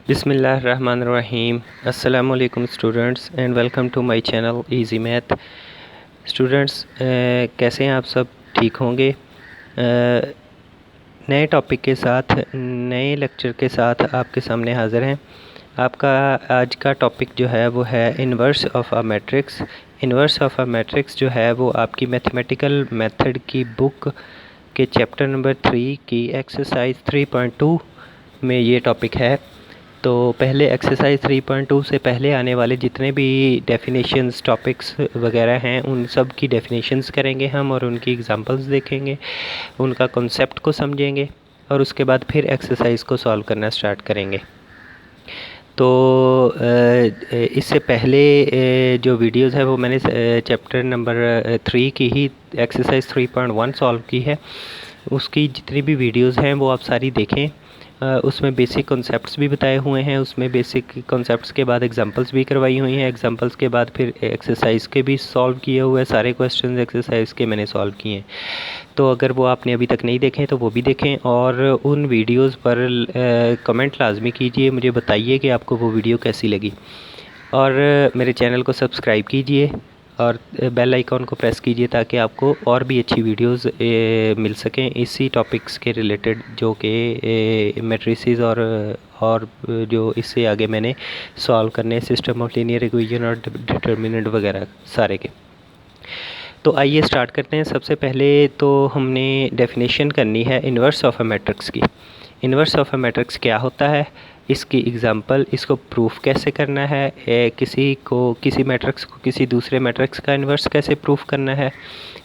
बिस्मिल्लाहिर्रहमानिर्रहीम। अस्सलाम वालेकुम students and welcome to my channel easy math. Students कैसे हैं आप सब? ठीक होंगे। नए टॉपिक के साथ, नए लेक्चर के साथ आपके सामने हाज़िर हैं। आपका आज का टॉपिक जो है वो है inverse of a matrix. Inverse of a matrix जो है वो आपकी मैथमेटिकल मेथड की बुक के चैप्टर नंबर 3 की एक्सरसाइज 3.2 में ये टॉपिक है। तो पहले एक्सरसाइज 3.2 से पहले आने वाले जितने भी डेफिनेशंस टॉपिक्स वगैरह हैं उन सब की डेफिनेशंस करेंगे हम, और उनकी एग्जांपल्स देखेंगे, उनका कॉन्सेप्ट को समझेंगे, और उसके बाद फिर एक्सरसाइज को सॉल्व करना स्टार्ट करेंगे। तो इससे पहले जो वीडियोस है वो मैंने चैप्टर नंबर 3 की ही एक्सरसाइज 3.1 सॉल्व की है। उसकी जितनी भी वीडियोस हैं वो आप सारी देखें। उसमें बेसिक कॉन्सेप्ट्स भी बताए हुए हैं, उसमें बेसिक कॉन्सेप्ट्स के बाद एग्जांपल्स भी करवाई हुई हैं, एग्जांपल्स के बाद फिर एक्सरसाइज के भी सॉल्व किए हुए सारे क्वेश्चंस एक्सरसाइज के मैंने सॉल्व किए हैं। तो अगर वो आपने अभी तक नहीं देखे तो वो भी देखें, और उन वीडियोस पर कमेंट लाजमी कीजिए, मुझे बताइए कि आपको वो वीडियो कैसी लगी, और मेरे चैनल को सब्सक्राइब कीजिए और बेल आइकॉन को प्रेस कीजिए ताकि आपको और भी अच्छी वीडियोस मिल सकें इसी टॉपिक्स के रिलेटेड, जो कि मैट्रिसेस और जो इससे आगे मैंने सॉल्व करने सिस्टम ऑफ लीनियर इक्वेशन और डिटर्मिनेंट वगैरह सारे के। तो आइए स्टार्ट करते हैं। सबसे पहले तो हमने डेफिनेशन करनी है इन्वर्स ऑफ अ मैट्रिक्स की। इन्वर्स ऑफ अ मैट्रिक्स क्या होता है, इसकी एग्जांपल, इसको प्रूफ कैसे करना है, किसी मैट्रिक्स को किसी दूसरे मैट्रिक्स का इन्वर्स कैसे प्रूफ करना है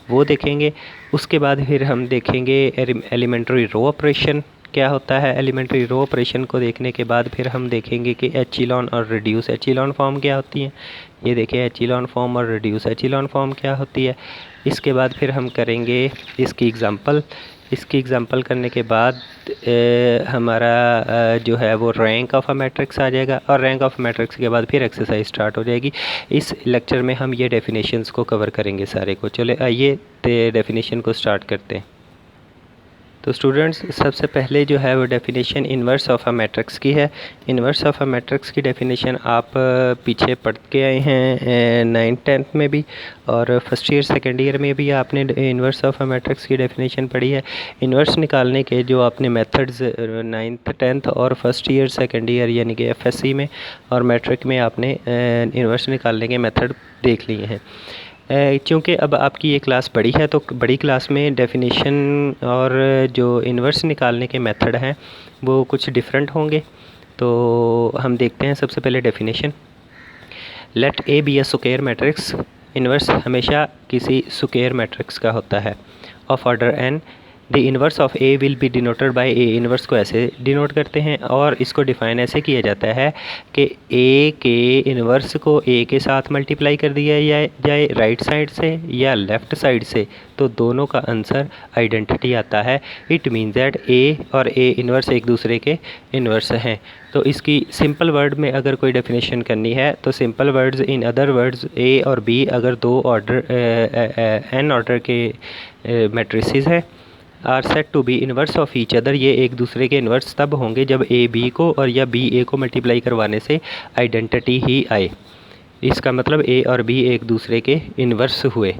वो देखेंगे। उसके बाद फिर हम देखेंगे एलिमेंट्री रो ऑपरेशन क्या होता है। एलिमेंट्री रो ऑपरेशन को देखने के बाद फिर हम देखेंगे कि एचिलॉन और रिड्यूस एचिलॉन फॉर्म क्या होती है। ये देखिए एचिलॉन फॉर्म और रिड्यूस एचिलॉन फॉर्म क्या होती है। इसके बाद फिर हम करेंगे इसकी एग्ज़ाम्पल करने के बाद हमारा जो है वो रैंक ऑफ अ मैट्रिक्स आ जाएगा, और रैंक ऑफ मैट्रिक्स के बाद फिर एक्सरसाइज स्टार्ट हो जाएगी। इस लेक्चर में हम ये डेफिनेशंस को कवर करेंगे सारे को। चले आइए डेफिनेशन को स्टार्ट करते हैं। तो स्टूडेंट्स सबसे पहले जो है वो definition inverse of a matrix की है। इन्वर्स ऑफ अ मैट्रिक्स की डेफिनेशन आप पीछे पढ़ के आए हैं 9th-10th में भी, और फर्स्ट ईयर सेकेंड ईयर में भी आपने इन्वर्स ऑफ अ मैट्रिक्स की डेफिनेशन पढ़ी है। इन्वर्स निकालने के जो आपने मेथड्स 9th 10th और फर्स्ट ईयर सेकेंड ईयर यानी कि एफएससी में और मैट्रिक में आपने इन्वर्स निकालने के मेथड देख लिए हैं। चूँकि अब आपकी ये क्लास बड़ी है तो बड़ी क्लास में डेफिनेशन और जो इन्वर्स निकालने के मेथड हैं वो कुछ डिफरेंट होंगे। तो हम देखते हैं सबसे पहले definition. Let A be a square matrix. Inverse हमेशा किसी स्क्वायर मैट्रिक्स का होता है of order n. The inverse of A will be denoted by A. Inverse को ऐसे डिनोट करते हैं, और इसको डिफ़ाइन ऐसे किया जाता है कि ए के इन्वर्स को ए के साथ मल्टीप्लाई कर दिया जाए राइट साइड से या लेफ़्ट साइड से, तो दोनों का आंसर आइडेंटिटी आता है। इट मीन्स दैट ए और ए इन्वर्स एक दूसरे के इन्वर्स हैं। तो इसकी सिंपल वर्ड में अगर कोई डेफिनेशन करनी है तो simple words, in other words, A और बी अगर दो ऑर्डर एन ऑर्डर के मैट्रिसेस हैं, are set to be inverse of each other. ये एक दूसरे के इन्वर्स तब होंगे जब ए बी को और या बी ए को मल्टीप्लाई करवाने से आइडेंटिटी ही आए। इसका मतलब ए और बी एक दूसरे के इन्वर्स हुए।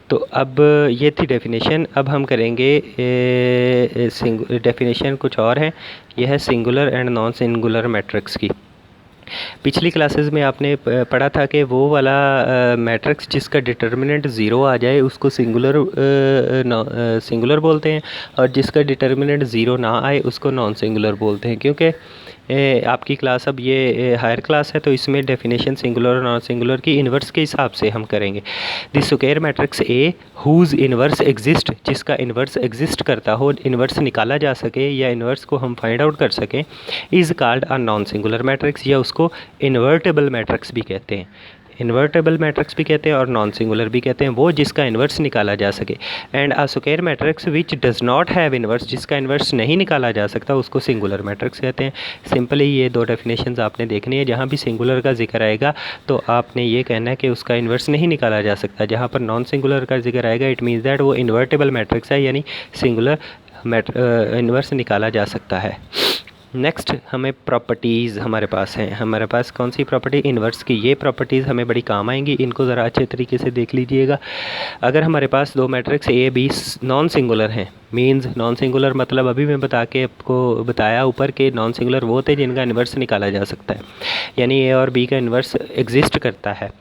तो अब ये थी डेफिनेशन। अब हम करेंगे डेफिनेशन कुछ और है। यह है singular and non singular matrix की। पिछली क्लासेस में आपने पढ़ा था कि वो वाला मैट्रिक्स जिसका डिटर्मिनेंट ज़ीरो आ जाए उसको सिंगुलर बोलते हैं, और जिसका डिटर्मिनेंट ज़ीरो ना आए उसको नॉन सिंगुलर बोलते हैं। क्योंकि आपकी क्लास अब ये हायर क्लास है तो इसमें डेफिनेशन सिंगुलर और नॉन सिंगुलर की इन्वर्स के हिसाब से हम करेंगे। The square matrix A whose inverse exist, जिसका इन्वर्स एग्जिस्ट करता हो, इन्वर्स निकाला जा सके या इन्वर्स को हम फाइंड आउट कर सकें, is called a non singular matrix, या उसको इन्वर्टेबल मैट्रिक्स भी कहते हैं। इन्वर्टेबल मैट्रिक्स भी कहते हैं और नॉन सिंगुलर भी कहते हैं, वो जिसका इन्वर्स निकाला जा सके। And a square matrix which does not have inverse, जिसका इन्वर्स नहीं निकाला जा सकता उसको सिंगुलर मैट्रिक्स कहते हैं। सिंपली ये दो डेफिनेशंस आपने देखनी है। जहाँ भी सिंगुलर का जिक्र आएगा तो आपने ये कहना है कि उसका इन्वर्स नहीं निकाला जा सकता। जहाँ पर नॉन सिंगुलर का जिक्र आएगा इट मीन्स दैट वो इन्वर्टेबल मैट्रिक्स है, यानी सिंगुलर इन्वर्स निकाला जा सकता है। नेक्स्ट हमें प्रॉपर्टीज़ हमारे पास हैं। हमारे पास कौन सी प्रॉपर्टी, इन्वर्स की। ये प्रॉपर्टीज़ हमें बड़ी काम आएंगी, इनको ज़रा अच्छे तरीके से देख लीजिएगा। अगर हमारे पास दो matrix A B non singular हैं, मींस नॉन सिंगुलर मतलब अभी मैं आपको बताया ऊपर के नॉन सिंगुलर वो होते हैं जिनका इन्वर्स निकाला जा सकता है, यानी ए और बी का इन्वर्स एग्जिस्ट करता है।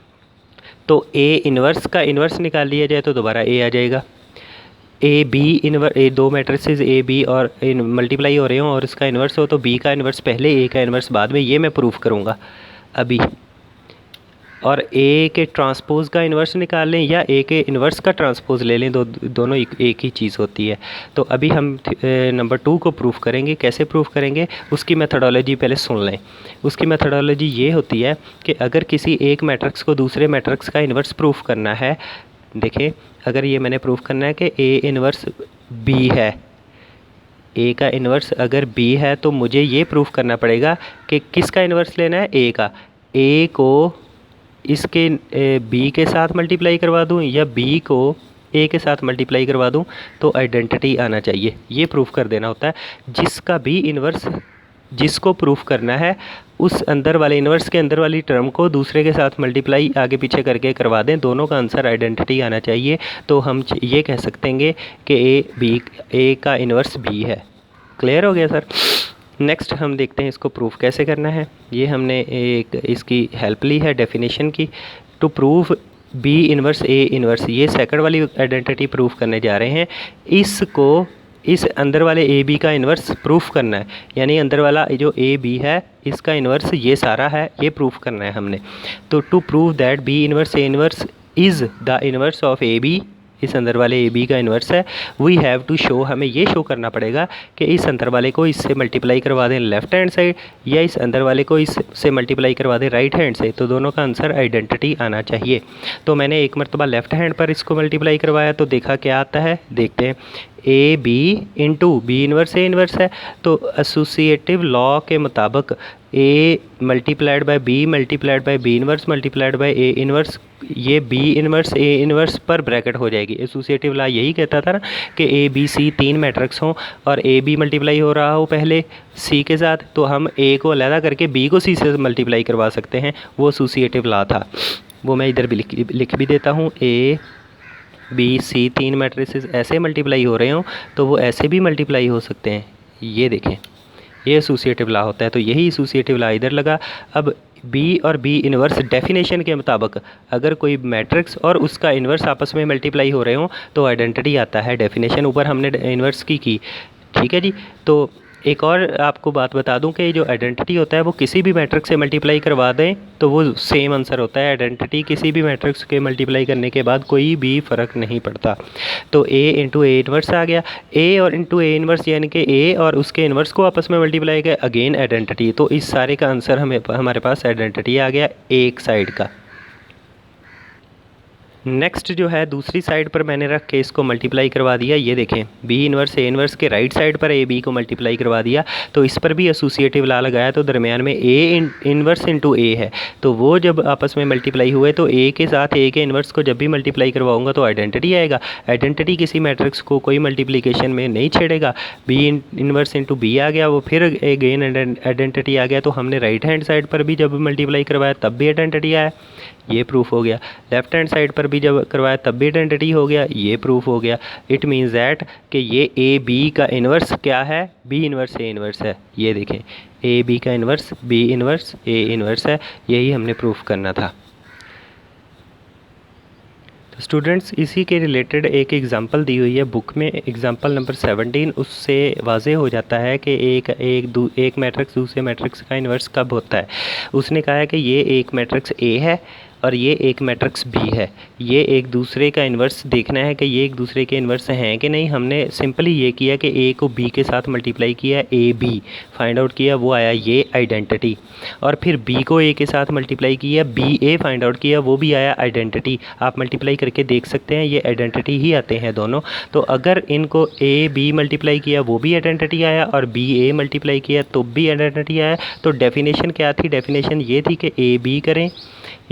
तो ए इन्वर्स का इन्वर्स निकाल लिया जाए तो दोबारा ए आ जाएगा। ए बी इन्वर्स, ए दो मैट्रिसेस ए बी और मल्टीप्लाई हो रहे हों और इसका इन्वर्स हो तो बी का इन्वर्स पहले, ए का इन्वर्स बाद में, ये मैं प्रूफ करूँगा अभी। और ए के ट्रांसपोज का इन्वर्स निकाल लें या ए के इन्वर्स का ट्रांसपोज ले लें, दोनों एक ही चीज़ होती है। तो अभी हम नंबर 2 को प्रूफ करेंगे। कैसे प्रूफ करेंगे उसकी मेथडोलॉजी पहले सुन लें। उसकी मेथडोलॉजी ये होती है कि अगर किसी एक मैट्रिक्स को दूसरे मैट्रिक्स का इन्वर्स प्रूफ करना है, देखें अगर ये मैंने प्रूफ करना है कि ए इन्वर्स बी है, ए का इन्वर्स अगर बी है तो मुझे ये प्रूफ करना पड़ेगा कि किसका इन्वर्स लेना है, ए का। ए को इसके बी के साथ मल्टीप्लाई करवा दूं या बी को ए के साथ मल्टीप्लाई करवा दूं तो आइडेंटिटी आना चाहिए। ये प्रूफ कर देना होता है। जिसका बी इन्वर्स जिसको प्रूफ करना है उस अंदर वाले इन्वर्स के अंदर वाली टर्म को दूसरे के साथ मल्टीप्लाई आगे पीछे करके करवा दें, दोनों का आंसर आइडेंटिटी आना चाहिए। तो हम ये कह सकते हैं कि ए का इन्वर्स बी है। क्लियर हो गया सर। नेक्स्ट हम देखते हैं इसको प्रूफ कैसे करना है। ये हमने एक इसकी हेल्प ली है डेफिनेशन की। To prove B inverse A inverse, ये सेकंड वाली आइडेंटिटी प्रूफ करने जा रहे हैं। इसको इस अंदर वाले ए बी का इन्वर्स प्रूफ करना है, यानी अंदर वाला जो ए बी है इसका इन्वर्स ये सारा है, ये प्रूफ करना है हमने। तो to prove that B inverse A inverse is the inverse of A B, इस अंदर वाले ए बी का इन्वर्स है, वी हैव टू शो, हमें ये शो करना पड़ेगा कि इस अंदर वाले को इससे मल्टीप्लाई करवा दें लेफ़्ट हैंड साइड या इस अंदर वाले को इससे मल्टीप्लाई करवा दें राइट हैंड से, तो दोनों का आंसर आइडेंटिटी आना चाहिए। तो मैंने एक मरतबा लेफ़्ट हैंड पर इसको मल्टीप्लाई करवाया तो देखा क्या आता है, देखते हैं। A B into B inverse A inverse है, तो एसोसिएटिव लॉ के मुताबिक A multiplied by B multiplied by B inverse multiplied by A inverse, ये बी इन्वर्स ए इन्वर्स पर ब्रैकेट हो जाएगी। एसोसिएटिव लॉ यही कहता था ना कि ए बी सी तीन मैट्रिक्स हों और ए बी मल्टीप्लाई हो रहा हो पहले सी के साथ, तो हम ए को अलहदा करके बी को सी से मल्टीप्लाई करवा सकते हैं, वो एसोसिएटिव लॉ था। वो मैं इधर भी लिख भी देता हूँ। ए बी सी तीन मैट्रिसेस ऐसे मल्टीप्लाई हो रहे हों तो वो ऐसे भी मल्टीप्लाई हो सकते हैं। ये देखें, ये एसोसिएटिव लॉ होता है, तो यही एसोसिएटिव लॉ इधर लगा। अब बी और बी इन्वर्स डेफिनेशन के मुताबिक अगर कोई मैट्रिक्स और उसका इन्वर्स आपस में मल्टीप्लाई हो रहे हों तो आइडेंटिटी आता है। डेफिनेशन ऊपर हमने इन्वर्स की ठीक है जी। तो एक और आपको बात बता दूं कि जो आइडेंटिटी होता है वो किसी भी मैट्रिक्स से मल्टीप्लाई करवा दें तो वो सेम आंसर होता है। आइडेंटिटी किसी भी मैट्रिक्स के मल्टीप्लाई करने के बाद कोई भी फ़र्क नहीं पड़ता। तो ए इंटू ए इन्वर्स आ गया, ए और इंटू ए इन्वर्स यानी कि ए और उसके इन्वर्स को आपस में मल्टीप्लाई किया, अगेन आइडेंटिटी। तो इस सारे का आंसर हमारे पास आइडेंटिटी आ गया एक साइड का। नेक्स्ट जो है दूसरी साइड पर मैंने रख के इसको मल्टीप्लाई करवा दिया। ये देखें, बी इन्वर्स ए इन्वर्स के राइट साइड पर ए बी को मल्टीप्लाई करवा दिया, तो इस पर भी एसोसिएटिव लॉ लगाया, तो दरमियान में ए इन्वर्स इंटू ए है, तो वो जब आपस में मल्टीप्लाई हुए तो ए के साथ ए के इन्वर्स को जब भी मल्टीप्लाई करवाऊंगा तो आइडेंटिटी आएगा। आइडेंटिटी किसी मैट्रिक्स को कोई मल्टीप्लिकेशन में नहीं छेड़ेगा। बी इन्वर्स इंटू बी आ गया, वो फिर अगेन आइडेंटिटी आ गया। तो हमने राइट हैंड साइड पर भी जब मल्टीप्लाई करवाया तब भी आइडेंटिटी आया, ये प्रूफ हो गया। लेफ्ट हैंड साइड पर भी जब करवाया तब भी आइडेंटिटी हो गया, ये प्रूफ हो गया। इट मीन्स दैट कि ये ए बी का इन्वर्स क्या है, बी इन्वर्स ए इन्वर्स है। ये देखें, ए बी का inverse B inverse A inverse है, यही हमने प्रूफ करना था। तो स्टूडेंट्स इसी के रिलेटेड एक एग्ज़ाम्पल दी हुई है बुक में, एग्ज़ाम्पल नंबर 17। उससे वाज़े हो जाता है कि एक मैट्रिक्स दूसरे मैट्रिक्स का इन्वर्स कब होता है। उसने कहा है कि ये एक मैट्रिक्स ए है और ये एक मैट्रिक्स बी है, ये एक दूसरे का इन्वर्स देखना है कि ये एक दूसरे के इन्वर्स हैं कि नहीं। हमने सिंपली ये किया कि ए को बी के साथ मल्टीप्लाई किया, ए बी फाइंड आउट किया, वो आया ये आइडेंटिटी। और फिर बी को ए के साथ मल्टीप्लाई किया, बी ए फाइंड आउट किया, वो भी आया आइडेंटिटी। आप मल्टीप्लाई करके देख सकते हैं, ये आइडेंटिटी ही आते हैं दोनों। तो अगर इनको ए बी मल्टीप्लाई किया वो भी आइडेंटिटी आया और बी ए मल्टीप्लाई किया तो भी आइडेंटिटी आया। तो डेफिनेशन क्या थी, डेफिनेशन ये थी कि ए बी करें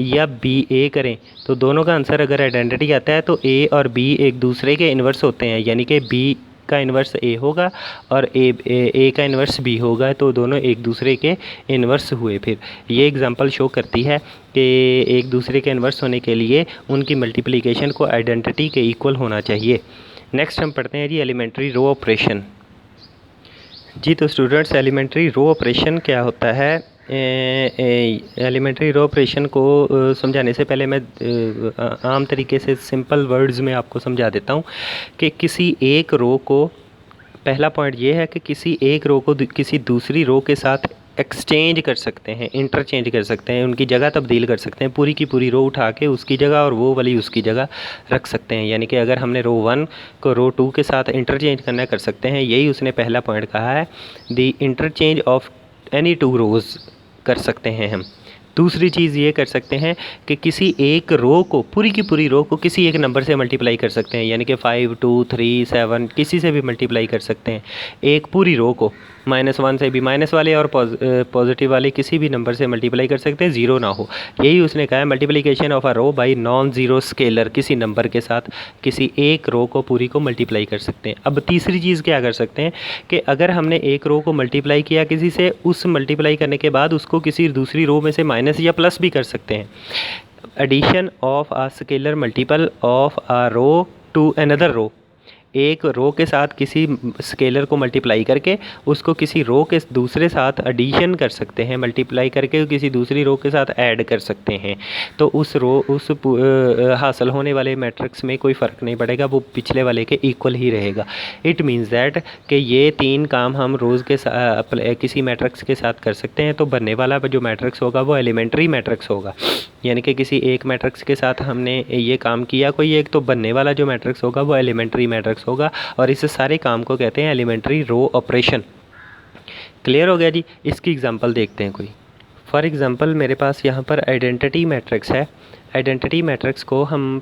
या बी ए करें तो दोनों का आंसर अगर आइडेंटिटी आता है तो ए और बी एक दूसरे के इन्वर्स होते हैं, यानी कि बी का इन्वर्स ए होगा और ए का इन्वर्स बी होगा, तो दोनों एक दूसरे के इन्वर्स हुए। फिर ये एग्जांपल शो करती है कि एक दूसरे के इन्वर्स होने के लिए उनकी मल्टीप्लिकेशन को आइडेंटिटी के इक्वल होना चाहिए। नेक्स्ट हम पढ़ते हैं जी एलिमेंट्री रो ऑपरेशन। जी तो स्टूडेंट्स, एलिमेंट्री रो ऑपरेशन क्या होता है? एलिमेंट्री रो ऑपरेशन को समझाने से पहले मैं आम तरीके से सिंपल वर्ड्स में आपको समझा देता हूँ कि किसी एक रो को, पहला पॉइंट ये है कि किसी एक रो को किसी दूसरी रो के साथ एक्सचेंज कर सकते हैं, इंटरचेंज कर सकते हैं, उनकी जगह तब्दील कर सकते हैं। पूरी की पूरी रो उठा के उसकी जगह और वो वाली उसकी जगह रख सकते हैं। यानी कि अगर हमने रो 1 को रो 2 के साथ इंटरचेंज करना कर सकते हैं। यही उसने पहला पॉइंट कहा है, the interchange of any two रोज़ कर सकते हैं हम। दूसरी चीज़ ये कर सकते हैं कि किसी एक रो को, पूरी की पूरी रो को किसी एक नंबर से मल्टीप्लाई कर सकते हैं। यानी कि 5, 2, 3, 7 किसी से भी मल्टीप्लाई कर सकते हैं। एक पूरी रो को -1 से भी, माइनस वाले और पॉजिटिव वाले किसी भी नंबर से मल्टीप्लाई कर सकते हैं, ज़ीरो ना हो। यही उसने कहा है, multiplication of a row by non zero scalar. किसी नंबर के साथ किसी एक रो को पूरी को मल्टीप्लाई कर सकते हैं। अब तीसरी चीज़ क्या कर सकते हैं कि अगर हमने एक रो को मल्टीप्लाई किया किसी से, उस मल्टीप्लाई करने के बाद उसको किसी दूसरी रो में से माइनस या प्लस भी कर सकते हैं। Addition of a scalar multiple of a row to another row. एक रो के साथ किसी स्केलर को मल्टीप्लाई करके उसको किसी रो के दूसरे साथ एडिशन कर सकते हैं, मल्टीप्लाई करके किसी दूसरी रो के साथ ऐड कर सकते हैं। तो उस हासिल होने वाले मैट्रिक्स में कोई फ़र्क नहीं पड़ेगा, वो पिछले वाले के इक्वल ही रहेगा। इट मीन्स दैट कि ये 3 काम हम रोज़ के किसी मैट्रिक्स के साथ कर सकते हैं। तो बनने वाला जो मैट्रिक्स होगा वो एलिमेंट्री मैट्रिक्स होगा। यानी कि किसी एक मैट्रिक्स के साथ हमने ये काम किया कोई एक, तो बनने वाला जो मैट्रिक्स होगा वो एलिमेंट्री मैट्रिक्स होगा। और इस सारे काम को कहते हैं एलिमेंट्री रो ऑपरेशन। क्लियर हो गया जी? इसकी एग्जांपल देखते हैं कोई। फॉर एग्जांपल मेरे पास यहाँ पर आइडेंटिटी मैट्रिक्स है। आइडेंटिटी मैट्रिक्स को हम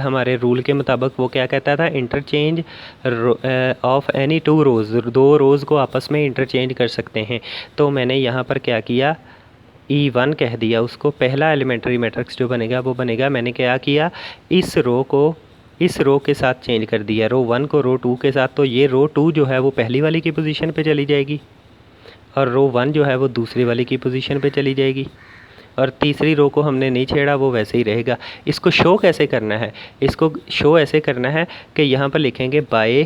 हमारे रूल के मुताबिक वो क्या कहता था, इंटरचेंज ऑफ एनी टू रोज़। 2 रोज़ को आपस में इंटरचेंज कर सकते हैं। तो मैंने यहाँ पर क्या किया, E1 कह दिया उसको। पहला एलिमेंट्री मैट्रिक्स जो बनेगा वो बनेगा, मैंने क्या किया, इस रो को इस रो के साथ चेंज कर दिया, रो 1 को रो 2 के साथ। तो ये रो 2 जो है वो पहली वाली की पोजीशन पे चली जाएगी और रो 1 जो है वो दूसरी वाली की पोजीशन पे चली जाएगी। और तीसरी रो को हमने नहीं छेड़ा, वो वैसे ही रहेगा। इसको शो कैसे करना है? इसको शो ऐसे करना है कि यहाँ पर लिखेंगे बाय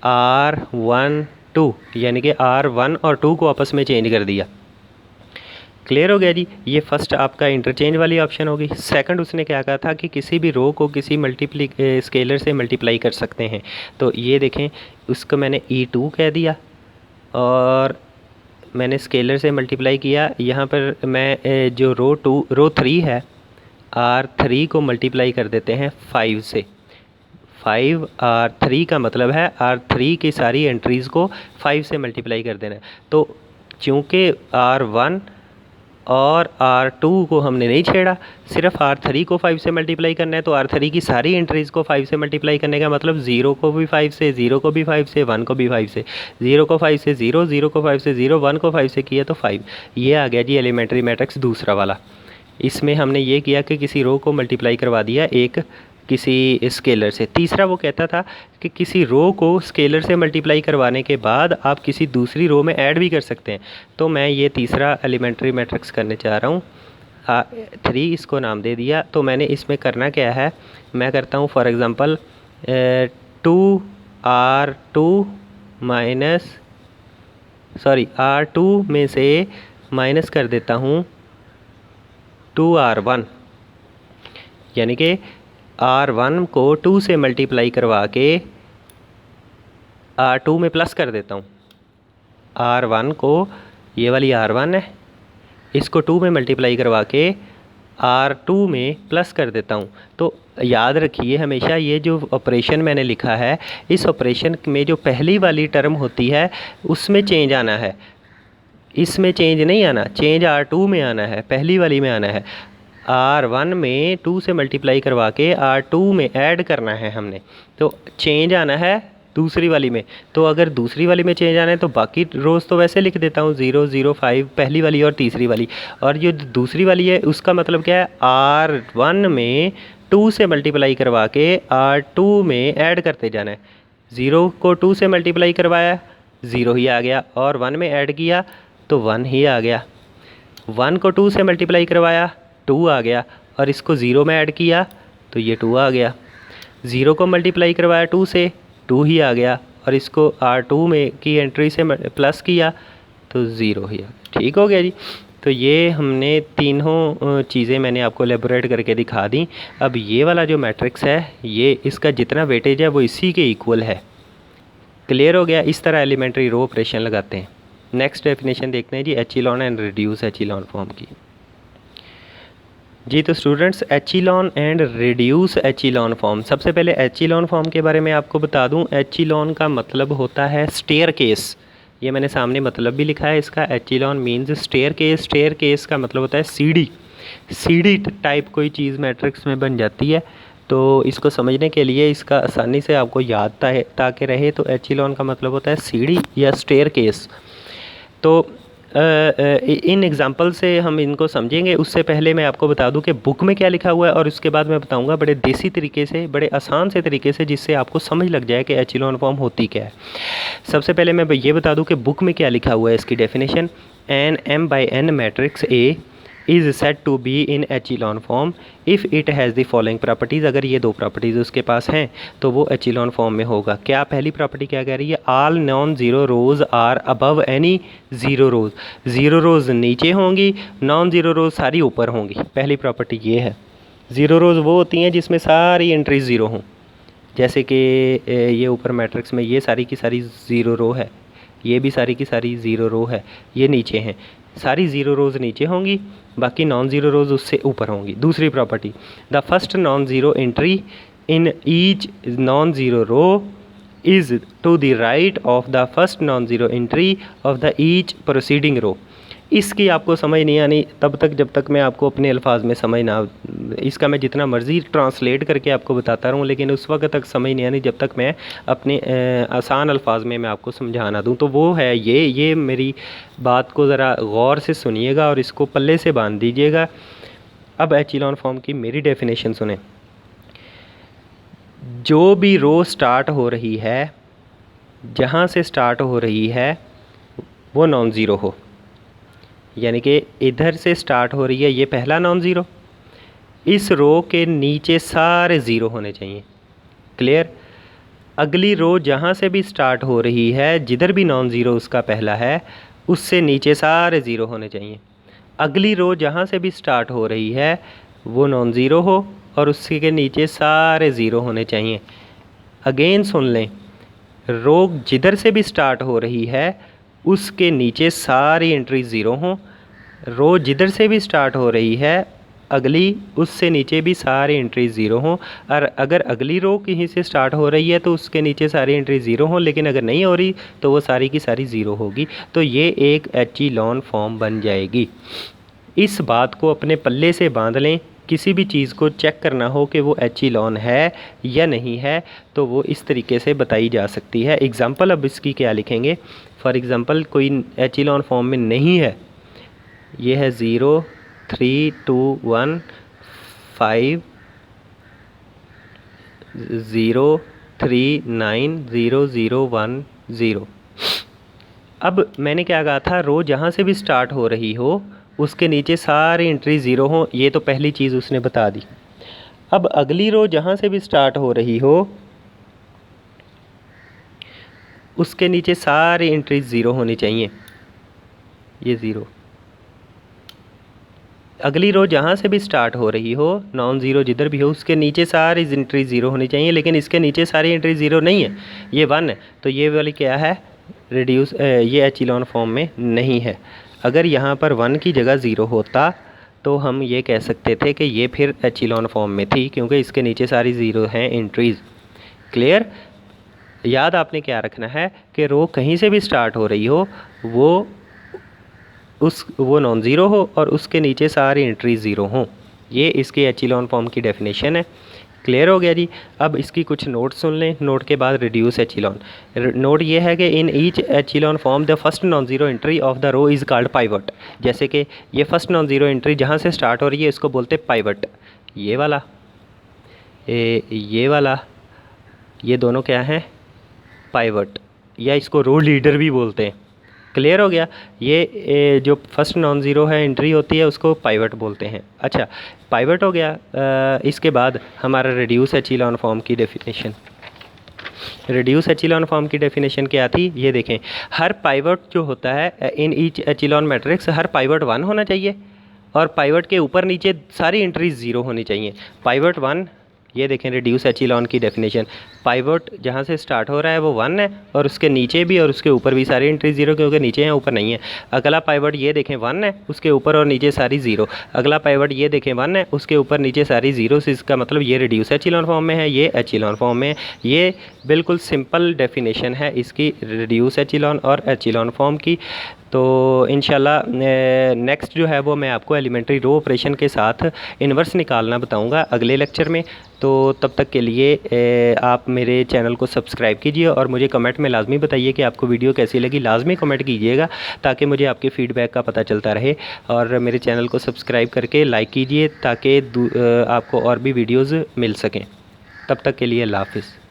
R1 2, यानी कि R1 और 2 को आपस में चेंज कर दिया। क्लियर हो गया जी? ये फर्स्ट आपका इंटरचेंज वाली ऑप्शन होगी। सेकंड उसने क्या कहा था कि किसी भी रो को किसी स्केलर से मल्टीप्लाई कर सकते हैं। तो ये देखें, उसको मैंने E2 कह दिया और मैंने स्केलर से मल्टीप्लाई किया। यहाँ पर मैं जो रो 3 है, R3 को मल्टीप्लाई कर देते हैं 5 से। 5 R3 का मतलब है R3 की सारी एंट्रीज़ को 5 से मल्टीप्लाई कर देना है। तो चूँकि R1 और R2 को हमने नहीं छेड़ा, सिर्फ R3 को 5 से मल्टीप्लाई करना है, तो R3 की सारी एंट्रीज़ को 5 से मल्टीप्लाई करने का मतलब 0 को भी 5 से, 0 को भी 5 से, 1 को भी 5 से, 0 को 5 से 0, 0 को 5 से 0, 1 को 5 से किया तो 5। ये आ गया जी एलिमेंट्री मैट्रिक्स दूसरा वाला। इसमें हमने ये किया कि किसी रो को मल्टीप्लाई करवा दिया एक किसी स्केलर से। तीसरा वो कहता था कि किसी रो को स्केलर से मल्टीप्लाई करवाने के बाद आप किसी दूसरी रो में ऐड भी कर सकते हैं। तो मैं ये तीसरा एलिमेंट्री मैट्रिक्स करने चाह रहा हूँ। 3 इसको नाम दे दिया। तो मैंने इसमें करना क्या है, मैं करता हूँ फॉर एग्ज़ाम्पल R2 में से माइनस कर देता हूँ 2R1, यानी कि R1 को 2 से मल्टीप्लाई करवा के R2 में प्लस कर देता हूँ। R1 को, ये वाली R1 है, इसको 2 में मल्टीप्लाई करवा के R2 में प्लस कर देता हूँ। तो याद रखिए हमेशा ये जो ऑपरेशन मैंने लिखा है, इस ऑपरेशन में जो पहली वाली टर्म होती है उसमें चेंज आना है, इसमें चेंज नहीं आना। चेंज R2 में आना है, पहली वाली में आना है। R1 में 2 से मल्टीप्लाई करवा के R2 में ऐड करना है हमने, तो चेंज आना है दूसरी वाली में। तो अगर दूसरी वाली में चेंज आना है तो बाकी रोज़ तो वैसे लिख देता हूँ 0, 0, 5 पहली वाली और तीसरी वाली। और जो दूसरी वाली है उसका मतलब क्या है, R1 में 2 से मल्टीप्लाई करवा के R2 में ऐड करते जाना है। 0 को 2 से मल्टीप्लाई करवाया 0 ही आ गया, और 1 में ऐड किया तो 1 ही आ गया। 1 को 2 से मल्टीप्लाई करवाया 2 आ गया, और इसको 0 में ऐड किया तो ये 2 आ गया। 0 को मल्टीप्लाई करवाया 2 से 2 ही आ गया, और इसको R2 में की एंट्री से प्लस किया तो 0 ही आ गया। ठीक हो गया जी। तो ये हमने तीनों चीज़ें मैंने आपको एलेबोरेट करके दिखा दी। अब ये वाला जो मैट्रिक्स है, ये इसका जितना वेटेज है वो इसी के इक्वल है। क्लियर हो गया। इस तरह एलिमेंट्री रो ऑपरेशन लगाते हैं। नेक्स्ट डेफिनेशन देखते हैं जी, एचिलॉन एंड रिड्यूस एचिलॉन फॉर्म की। जी तो students, एचिलॉन and reduce echelon form. सबसे पहले एचिलॉन फॉर्म के बारे में आपको बता दूं। एचिलॉन का मतलब होता है स्टेयरकेस। ये मैंने सामने मतलब भी लिखा है इसका। एचिलॉन मींस स्टेयरकेस। स्टेयरकेस का मतलब होता है सीढ़ी। सीढ़ी टाइप कोई चीज़ मैट्रिक्स में बन जाती है। तो इसको समझने के लिए इसका आसानी से आपको याद ताकि रहे, तो एचिलॉन का मतलब होता है सीढ़ी या स्टेयरकेस। तो इन एग्जांपल से हम इनको समझेंगे। उससे पहले मैं आपको बता दूं कि बुक में क्या लिखा हुआ है, और उसके बाद मैं बताऊंगा बड़े देसी तरीके से, बड़े आसान से तरीके से, जिससे आपको समझ लग जाए कि एचिलॉन फॉर्म होती क्या है। सबसे पहले मैं ये बता दूं कि बुक में क्या लिखा हुआ है। इसकी definition, an m/n matrix A is set to be in echelon form if it has the following properties. अगर ये 2 प्रॉपर्टीज़ उसके पास हैं तो वो एचिलॉन फॉर्म में होगा। क्या पहली प्रॉपर्टी क्या कह रही है? All non zero rows are above any zero rows. Zero rows नीचे होंगी, नॉन ज़ीरो रोज़ सारी ऊपर होंगी। पहली प्रॉपर्टी ये है। ज़ीरो रोज़ वो होती हैं जिसमें सारी एंट्रीज ज़ीरो हों, जैसे कि ये ऊपर मैट्रिक्स में ये सारी की सारी ज़ीरो रो है, ये भी सारी की सारी ज़ीरो रो है, ये नीचे हैं। सारी ज़ीरो रोज़ नीचे होंगी, बाकी नॉन ज़ीरो रोज़ उससे ऊपर होंगी। दूसरी property, the first non zero entry in each non zero row is to the right of the first non zero entry of the each proceeding row. इसकी आपको समझ नहीं आनी तब तक जब तक मैं आपको अपने अल्फाज में समझ ना, इसका मैं जितना मर्ज़ी ट्रांसलेट करके आपको बताता रहूँ, लेकिन उस वक्त तक समझ नहीं आनी जब तक मैं अपने आसान अल्फाज में मैं आपको समझा ना दूँ। तो वो है ये मेरी बात को ज़रा गौर से सुनिएगा और इसको पल्ले से बांध दीजिएगा। अब एचिलॉन फॉर्म की मेरी डेफिनेशन सुने। जो भी रो स्टार्ट हो रही है, जहाँ से स्टार्ट हो रही है वो नॉन ज़ीरो हो, यानी कि इधर से स्टार्ट हो रही है ये पहला नॉन ज़ीरो, इस रो के नीचे सारे ज़ीरो होने चाहिए। क्लियर। अगली रो जहाँ से भी स्टार्ट हो रही है, जिधर भी नॉन ज़ीरो उसका पहला है, उससे नीचे सारे ज़ीरो होने चाहिए। अगली रो जहाँ से भी स्टार्ट हो रही है वो नॉन ज़ीरो हो और उसके नीचे सारे ज़ीरो होने चाहिए। अगेन सुन लें, रो जिधर से भी स्टार्ट हो रही है उसके नीचे सारी एंट्री ज़ीरो हों। रो जिधर से भी स्टार्ट हो रही है अगली, उससे नीचे भी सारी एंट्री ज़ीरो हों। और अगर अगली रो कहीं से स्टार्ट हो रही है तो उसके नीचे सारी एंट्री ज़ीरो हों, लेकिन अगर नहीं हो रही तो वो सारी की सारी ज़ीरो होगी। तो ये एक एचिलॉन फॉर्म बन जाएगी। इस बात को अपने पल्ले से बांध लें। किसी भी चीज़ को चेक करना हो कि वो एचिलॉन है या नहीं है तो वो इस तरीके से बताई जा सकती है। एग्ज़ाम्पल अब इसकी क्या लिखेंगे। फॉर एग्ज़ाम्पल कोई एचिलॉन फॉर्म में नहीं है, ये है 0 3 2 1 5 0 3 9 0 0 1 0। अब मैंने क्या कहा था, रो जहाँ से भी स्टार्ट हो रही हो उसके नीचे सारी एंट्री ज़ीरो हो, ये तो पहली चीज़ उसने बता दी। अब अगली रो जहाँ से भी स्टार्ट हो रही हो उसके नीचे सारी एंट्री ज़ीरो होनी चाहिए, ये ज़ीरो। अगली रो जहाँ से भी स्टार्ट हो रही हो, नॉन ज़ीरो जिधर भी हो, उसके नीचे सारी एंट्री ज़ीरो होनी चाहिए, लेकिन इसके नीचे सारी एंट्री ज़ीरो नहीं है, ये 1 है। तो ये वाली क्या है, रिड्यूस, ये एचिलॉन फॉर्म में नहीं है। अगर यहाँ पर 1 की जगह 0 होता तो हम ये कह सकते थे कि ये फिर एचिलॉन फॉर्म में थी, क्योंकि इसके नीचे सारी ज़ीरो हैं एंट्रीज़। क्लियर। याद आपने क्या रखना है कि रो कहीं से भी स्टार्ट हो रही हो वो नॉन ज़ीरो हो और उसके नीचे सारी एंट्री ज़ीरो हों। ये इसके एचिलॉन फॉर्म की डेफिनेशन है। क्लियर हो गया जी। अब इसकी कुछ नोट सुन लें। नोट के बाद रिड्यूस एचिलॉन। नोट ये है कि in each echelon form the first non zero entry of the row is called pivot. जैसे कि ये फर्स्ट नॉन ज़ीरो एंट्री जहाँ से स्टार्ट हो रही है इसको बोलते पाइवट, ये वाला। ये वाला, ये दोनों क्या हैं, पाइवट, या इसको रो लीडर भी बोलते हैं। क्लियर हो गया। ये जो फर्स्ट नॉन ज़ीरो है एंट्री होती है उसको पाइवट बोलते हैं। अच्छा, पाइवट हो गया। इसके बाद हमारा रिड्यूस एचिलॉन फॉर्म की डेफिनेशन। रिड्यूस एचिलॉन फॉर्म की डेफिनेशन क्या थी, ये देखें। हर पाइवट जो होता है इन ईच एचिलॉन मैट्रिक्स, हर पाइवट 1 होना चाहिए और पाइवट के ऊपर नीचे सारी एंट्रीज 0 होनी चाहिए। पाइवट 1, ये देखें रिड्यूस एचिलॉन की डेफिनेशन। पाइवट जहाँ से स्टार्ट हो रहा है वो 1 है और उसके नीचे भी और उसके ऊपर भी सारी एंट्री 0, क्योंकि नीचे हैं ऊपर नहीं है। अगला पाइवट ये देखें 1 है, उसके ऊपर और नीचे सारी 0। अगला पाइवट ये देखें 1 है, उसके ऊपर नीचे सारी 0। इसका मतलब ये रिड्यूस एचिलॉन फॉर्म में है, ये एचिलॉन फॉर्म में है। ये बिल्कुल सिंपल डेफिनेशन है इसकी, रिड्यूस एचिलॉन और एचिलॉन फॉर्म की। तो इंशाल्लाह नेक्स्ट जो है वो मैं आपको एलिमेंट्री रो ऑपरेशन के साथ इन्वर्स निकालना बताऊंगा अगले लेक्चर में। तो तब तक के लिए आप मेरे चैनल को सब्सक्राइब कीजिए और मुझे कमेंट में लाजमी बताइए कि आपको वीडियो कैसी लगी। लाजमी कमेंट कीजिएगा ताकि मुझे आपके फ़ीडबैक का पता चलता रहे। और मेरे चैनल को सब्सक्राइब करके लाइक कीजिए ताकि आपको और भी वीडियोज़ मिल सकें। तब तक के लिए अल्लाह हाफ़िज़।